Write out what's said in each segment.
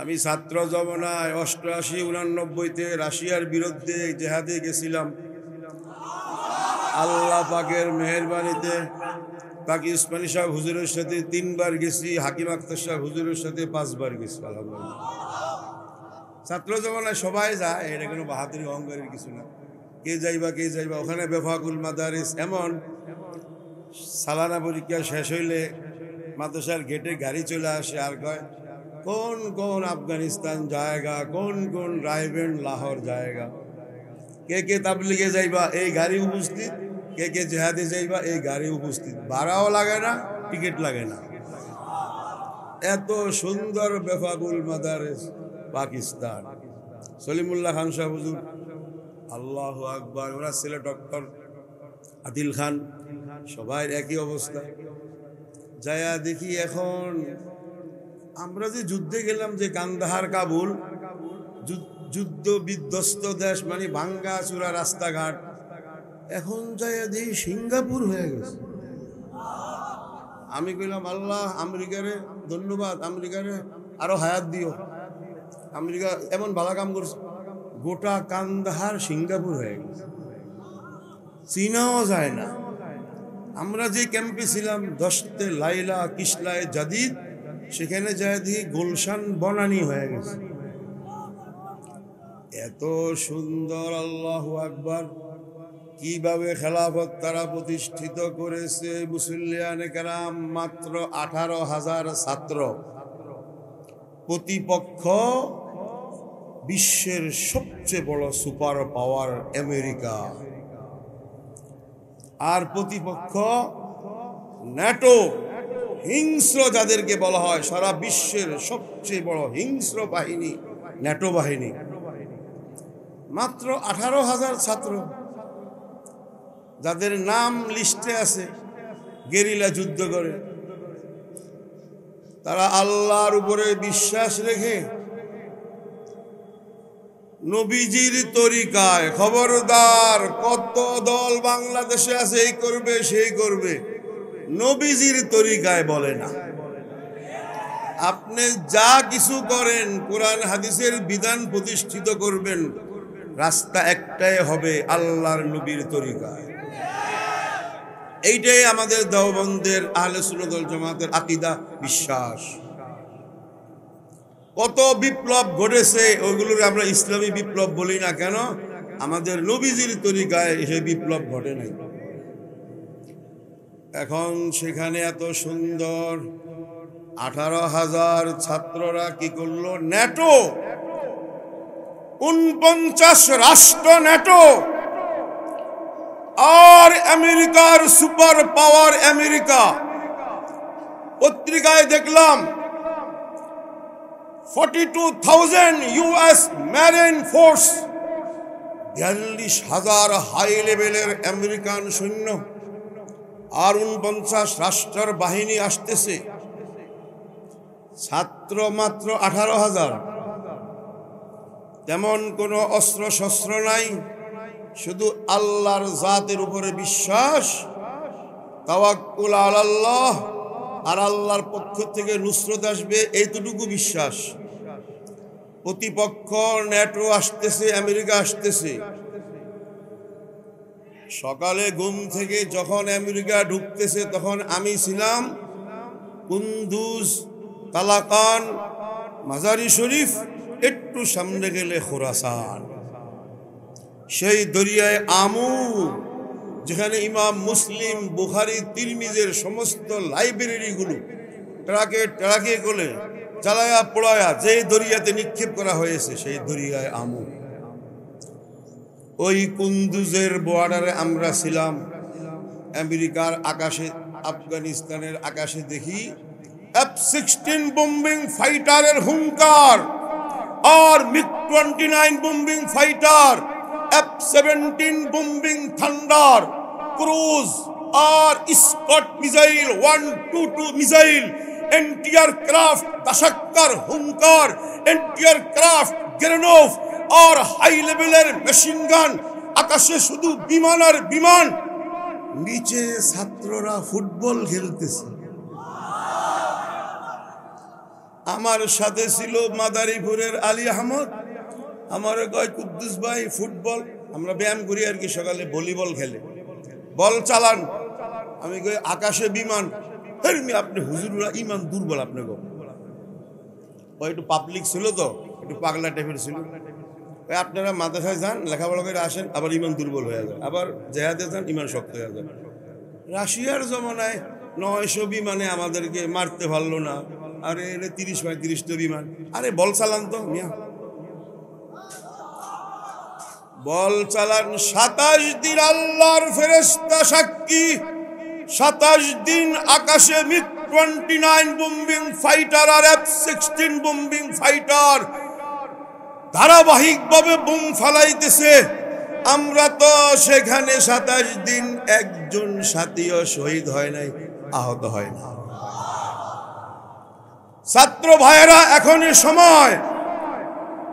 আমি ছাত্র জমানায় 88-89-তে রাশিয়ার বিরুদ্ধে জেহাদে গেছিলাম। আল্লাহ পাকের মেহেরবানিতে পাকিস্তানি সাহেব হুজুরের সাথে 3 বার গেছি, হাকিম আক্তার সাহেব হুজুরের সাথে 5 বার গেছি। আলহামদুলিল্লাহ। ছাত্র জমানায় সবাই যায়, এটা কোনো বাহাদুরি অহংকারের কিছু না। কে যাইবা ওখানে বেফাকুল মাদারিস, এমন সালানা পরীক্ষা শেষ হইলে মাদ্রাসার গেটে গাড়ি চলে আসে আর কয় কোন কোন আফগানিস্তান জায়গা, কোন কোন রায়বেন্ড লাহোর জায়গা, কে কে তাবলিগে যাইবা এই গাড়ি উপস্থিত, কে কে জেহাদে যাইবা এই গাড়ি উপস্থিত। ভাড়াও লাগে না, টিকিট লাগে না। এত সুন্দর বেফাকুল মাদারিস পাকিস্তান। সলিমুল্লাহ খান সাহেব হুজুর, আল্লাহু আকবার, ওনার ছেলে ডক্টর আদিল খান, সবাই একই অবস্থা। যায়া দেখি এখন আমরা যে যুদ্ধে গেলাম, যে কান্দাহার কাবুল, যুদ্ধ বিধ্বস্ত দেশ, মানে ভাঙ্গা চূড়া রাস্তাঘাট, এখন যাইয়া দেখি সিঙ্গাপুর হয়ে গেছে। আমি কইলাম আল্লাহ, আমেরিকারে ধন্যবাদ, আমেরিকারে আরো হায়াত দিও। আমেরিকা এমন ভালো কাম করছে, গোটা কান্দাহার সিঙ্গাপুর হয়ে গেছে, চিনাও যায় না। আমরা যে ক্যাম্পে ছিলাম দশতে লাইলা কিসলায় জাদিদ, সেখানে যায় দেখি গুলশান বনানী হয়ে গেছে। এত সুন্দর, আল্লাহু আকবার। কিভাবে খেলাফত তারা প্রতিষ্ঠিত করেছে। মুসল্লিয়ানে কেরাম মাত্র 18,000 ছাত্র, প্রতিপক্ষ বিশ্বের সবচেয়ে বড় সুপার পাওয়ার আমেরিকা, আর প্রতিপক্ষ ন্যাটো, হিংস্র যাদেরকে বলা হয় সারা বিশ্বের সবচেয়ে বড় হিংস্র বাহিনী ন্যাটো বাহিনী। মাত্র 18,000 ছাত্র, যাদের নাম লিস্টে আছে, গেরিলা যুদ্ধ করে। তারা আল্লাহর উপরে বিশ্বাস রেখে নবীজির তরিকায়, খবরদার কত দল বাংলাদেশে আছে এই করবে সেই করবে, নবীজির তরিকায় বলে না। আপনি যা কিছু করেন কোরআন হাদিসের বিধান প্রতিষ্ঠিত করবেন, রাস্তা একটাই হবে, আল্লাহর নবীর তরিকায়। এইটাই আমাদের দেওবন্দের আহলে সুন্নাত ওয়াল জামাতের আকীদা, বিশ্বাস। কত বিপ্লব ঘটেছে, ওইগুলোর আমরা ইসলামী বিপ্লব বলি না কেন? আমাদের নবীজির তরিকায় এসে বিপ্লব ঘটে নাই। এখন সেখানে এত সুন্দর 18,000 ছাত্ররা কি করলো? ন্যাটো, 49 রাষ্ট্র ন্যাটো, আর আমেরিকার সুপার পাওয়ার আমেরিকা। পত্রিকায় দেখলাম 42,000 ইউএস মেরিন ফোর্স, 42,000 হাই লেভেলের আমেরিকান সৈন্য, আর 49 রাষ্ট্রের বাহিনী আসতেছে। ছাত্র মাত্র 18,000, তেমন কোনো অস্ত্র শস্ত্র নাই, শুধু আল্লাহর জাতের উপরে বিশ্বাস, তাওয়াক্কুল আলাল্লাহ, আর আল্লাহর পক্ষ থেকে নুসরত আসবে, এইটুকু বিশ্বাস। প্রতিপক্ষ ন্যাটো আসতেছে, আমেরিকা আসতেছে। সকালে ঘুম থেকে যখন আমেরিকা ঢুকতেছে, তখন আমি ছিলাম কুন্দুজ, তালাকান, মাজারি শরীফ, একটু সামনে গেলে খোরাসান, সেই দরিয়ায় আমু, যেখানে ইমাম মুসলিম, বুখারী, তিরমিজির সমস্ত লাইব্রেরিগুলো ট্রাকে ট্রাকে করে চালায়া পোড়ায়া যে দরিয়াতে নিক্ষেপ করা হয়েছে, সেই দরিয়ায় আমু। ওই কুন্দুজের বর্ডারে আমরা ছিলাম। আমেরিকার আকাশে, আফগানিস্তানের আকাশে দেখি F-16 বোম্বিং ফাইটারের হুঙ্কার, আর MiG-29 bombing fighter, F-17 bombing thunder, cruise আর স্কট মিসাইল 122 মিসাইল, এন্টি-এয়ারক্রাফট দাশাক্কার হুঙ্কার, এন্টি-এয়ারক্রাফট গ্রেনেড আর হাই লেভেলের মেশিন গান। আকাশে শুধু বিমান আর বিমান, নিচে ছাত্ররা ফুটবল খেলতেছে। আমার সাথে ছিল মাদারীপুরের আলী আহমদ। আমার কয় কুদ্দুস ভাই ফুটবল আমরা ব্যায়াম করি আর কি, সকালে ভলিবল খেলে, বল চালান। আমি কই আকাশে বিমান। আপনি হুজুররা ইমান দুর্বল, আপনি গো। ওই একটু পাবলিক ছিল তো, একটু পাগলা টাইপের ছিল। আপনারা মাদ্রাসায় যান, লেখাপড়া করে আসেন, আবার ইমান দুর্বল হয়ে যায়, আবার জেহাদে যান, ইমান শক্ত হয়ে যায়। রাশিয়ার জমানায় 900 বিমানে আমাদেরকে মারতে পারলো না। আরে 30-35টা বিমান। আরে বল চালান তো মিয়া, বল চালান। 27 দিন আল্লাহর ফেরেশতা সাক্ষী, 27 দিন আকাশে MiG-29 বোম্বিং ফাইটার আর F-16 বোম্বিং ফাইটার ধারাবাহিকভাবে বোম ফালাইতেছে। আমরা তো সেখানে 27 দিন একজন সাথীও শহীদ হয় নাই, আহত হয় না। ছাত্র ভাইয়েরা, এখনই সময়।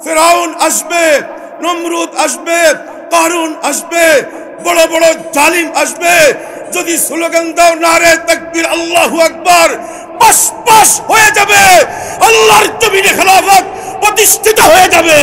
ফেরাউন আসবে, নমরুদ আসবে, কারুন আসবে, বড় বড় জালিম আসবে। যদি স্লোগান দাও নারে তাকবীর, আল্লাহু আকবার, পাশ পাশ হয়ে যাবে, আল্লাহর জমিনে খেলাফত প্রতিষ্ঠিত হয়ে যাবে।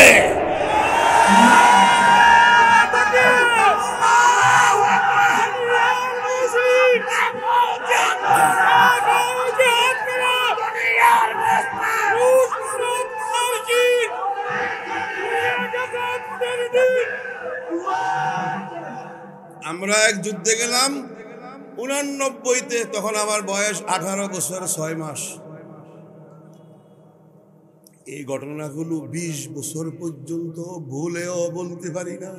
আমরা এক যুদ্ধে গেলাম 89-তে, তখন আমার বয়স 18 বছর 6 মাস। এই ঘটনাগুলো 20 বছর পর্যন্ত ভুলেও বলতে পারি না।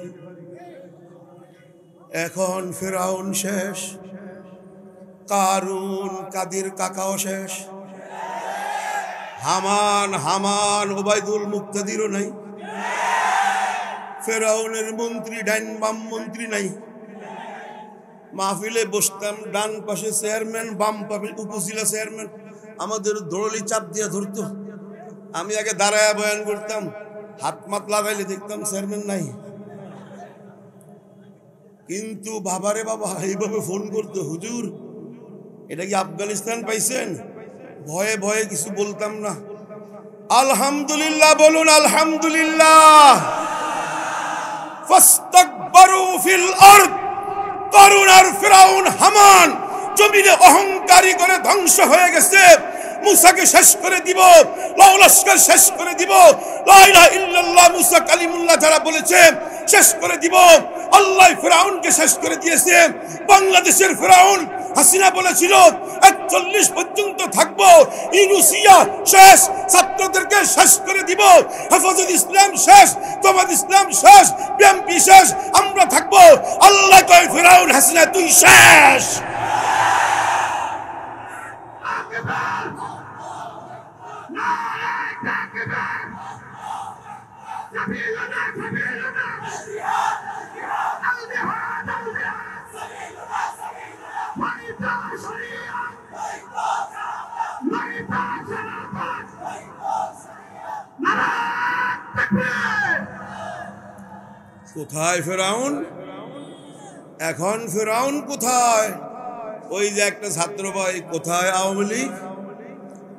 এখন ফেরাউন শেষ, কারুন কাদির কাকাও শেষ, হামান ওবায়দুল মুক্তাদিরও নাই, ফেরাউনের মন্ত্রী ডাইন বাম মন্ত্রী নাই। মাহফিলে বসতাম, ডান পাশে চেয়ারম্যান, বাম পাশে উপজেলা চেয়ারম্যান, আমাদের দৌড়লি চাপ দিয়ে ধরতো। আমি আগে দাঁড়ায় বয়ান করতাম, হাত মাত লাগাইলে দেখতাম চেয়ারম্যান নাই। কিন্তু বাবারে বাবা এইভাবে ফোন করতো, হুজুর এটা কি আফগানিস্তান পাইছেন? ভয়ে ভয়ে কিছু বলতাম না। আলহামদুলিল্লাহ বলুন, আলহামদুলিল্লাহ। ফাস্তাকবারু ফিল আরদ, কারুন আর ফিরাউন হামান জমিনে অহংকারী করে ধ্বংস হয়ে গেছে। মুসাকে শেষ করে দিব, লস্কর শেষ করে দিব, লা ইলাহা ইল্লাল্লাহ মুসা কালিমুল্লাহ যারা বলেছে শেষ করে দিব। আল্লাহ ফিরাউনকে শেষ করে দিয়েছে। বাংলাদেশের ফিরাউন হাসিনা বলেছিল 41 পর্যন্ত থাকবো, ইউনুসিয়া শেষ, ছাত্রদেরকে শেষ করে দিব। হেফাজত ইসলাম শেষ, জামাত ইসলাম শেষ, বিএনপি শেষ, আমরা থাকবো। আল্লাহ কয় ফিরাউন হাসিনা তুই শেষ। কোথায় ফেরাউন? এখন ফেরাউন কোথায়? ওই যে একটা ছাত্র ভাই, কোথায় আওয়ামী লীগ,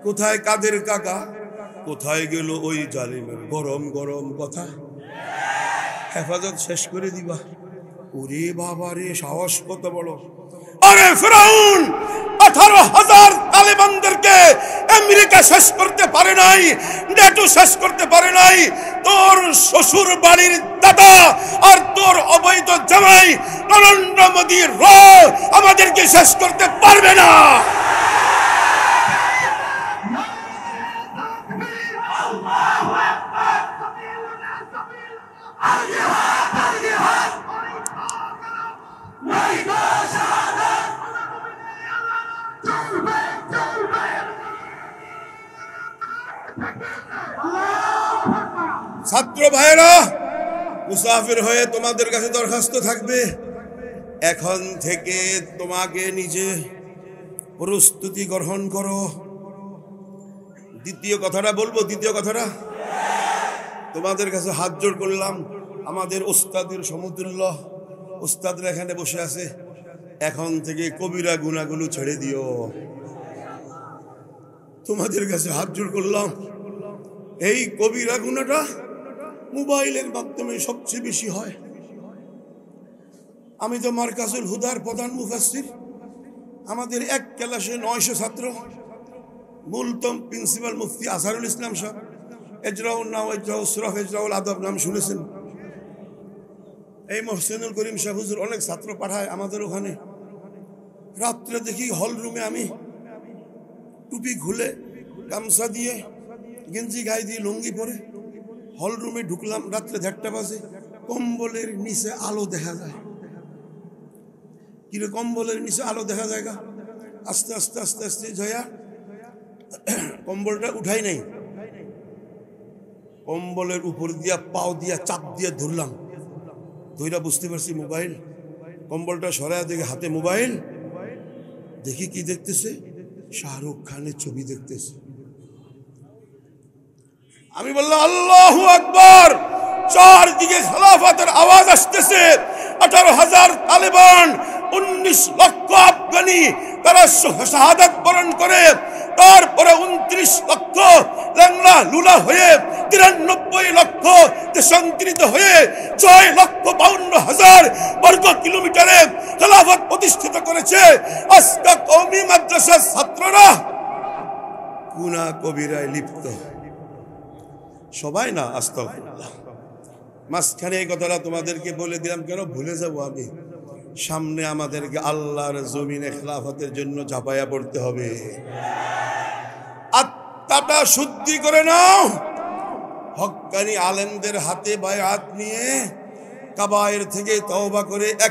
কোথায় কাদের কাকা, কোথায় গেল ওই জালিমের গরম গরম কথা? হেফাজত শেষ করে দিবা। ওরে বাবা রে, সাহস কত বড়! আরে ফিরাউন 18,000 তালেবানদেরকে আমেরিকা শেষ করতে পারে নাই, নেটো শেষ করতে পারে নাই। তোর শ্বশুর বাড়ির দাদা আর তোর অবৈধ জামাই নরেন্দ্র মোদী আমাদেরকে শেষ করতে পারবে না। ছাত্র ভাইয়েরা, মুসাফির হয়ে তোমাদের কাছে দরখাস্ত থাকবে, এখন থেকে তোমাকে নিজে প্রস্তুতি গ্রহণ করো। দ্বিতীয় কথাটা বলবো, দ্বিতীয় কথাটা তোমাদের কাছে হাত জোড় করলাম, আমাদের ওস্তাদের সমতুল্য ওস্তাদরা এখানে বসে আছে। এখন থেকে কবিরা গুনাহগুলো ছেড়ে দিও, তোমাদের কাছে হাত জোড় করলাম, এই কবিরা গুনাহটা মোবাইলের মাধ্যমে সবচেয়ে বেশি হয়। আমি তো মারকাজুল হুদার প্রধান মুফাসসির, আমাদের এক ক্লাসে 900 ছাত্র, মূলতম প্রিন্সিপাল মুফতি আজহারুল ইসলাম সাহেব, এজরাউল নাম, এজরাউল সুরাফ, এজরাউল আদব নাম শুনেছেন। এই মোহসেনুল করিম সাহেব হুজুর অনেক ছাত্র পাঠায় আমাদের ওখানে। রাত্রে দেখি হল রুমে আমি টুপি খুলে গামছা দিয়ে গেঞ্জি গায়ে দিয়ে লুঙ্গি পরে হল রুমে ঢুকলাম। রাত্রে 1:30 বাজে, কম্বলের নিচে আলো দেখা যায়। কিরে কম্বলের নিচে আলো দেখা যায়? আস্তে আস্তে আস্তে আস্তে জয়া কম্বলটা উঠাই নাই, কম্বলের উপর দিয়া পাও দিয়া চাপ দিয়ে ধরলাম। ধইরা বুঝতে পারছি মোবাইল। কম্বলটা সরায়া দেখে হাতে মোবাইল, দেখি কি দেখতেছে, শাহরুখ খানের ছবি দেখতেছে। আমি বললাম আল্লাহু আকবার। চারদিকে খেলাফতের আওয়াজ আসতেছে। 18,000 তালেবান, 19 লক্ষ আফগানি তারা শাহাদাত বরণ করে, তারপরে 29 লক্ষ ল্যাংলা লুলা হয়ে, 93 লক্ষ দেশান্তরিত হয়ে 6,52,000 বর্গ কিলোমিটারে খেলাফত প্রতিষ্ঠিত করেছে। আজকে কওমি মাদ্রাসার ছাত্ররা গুনাহ কবিরায় লিপ্ত। সবাই না, আস্তাগফিরুল্লাহ। মাঝখানে এই কথাটা তোমাদেরকে বলে দিলাম কেন, ভুলে যাব আমি। সামনে আমাদেরকে আল্লাহর জমিনে খেলাফতের জন্য ঝাঁপাইয়া পড়তে হবে। আত্মাটা শুদ্ধি করে নাও, হক্কানি আলেমদের হাতে বায়াত নিয়ে কাবায়ের থেকে তওবা করে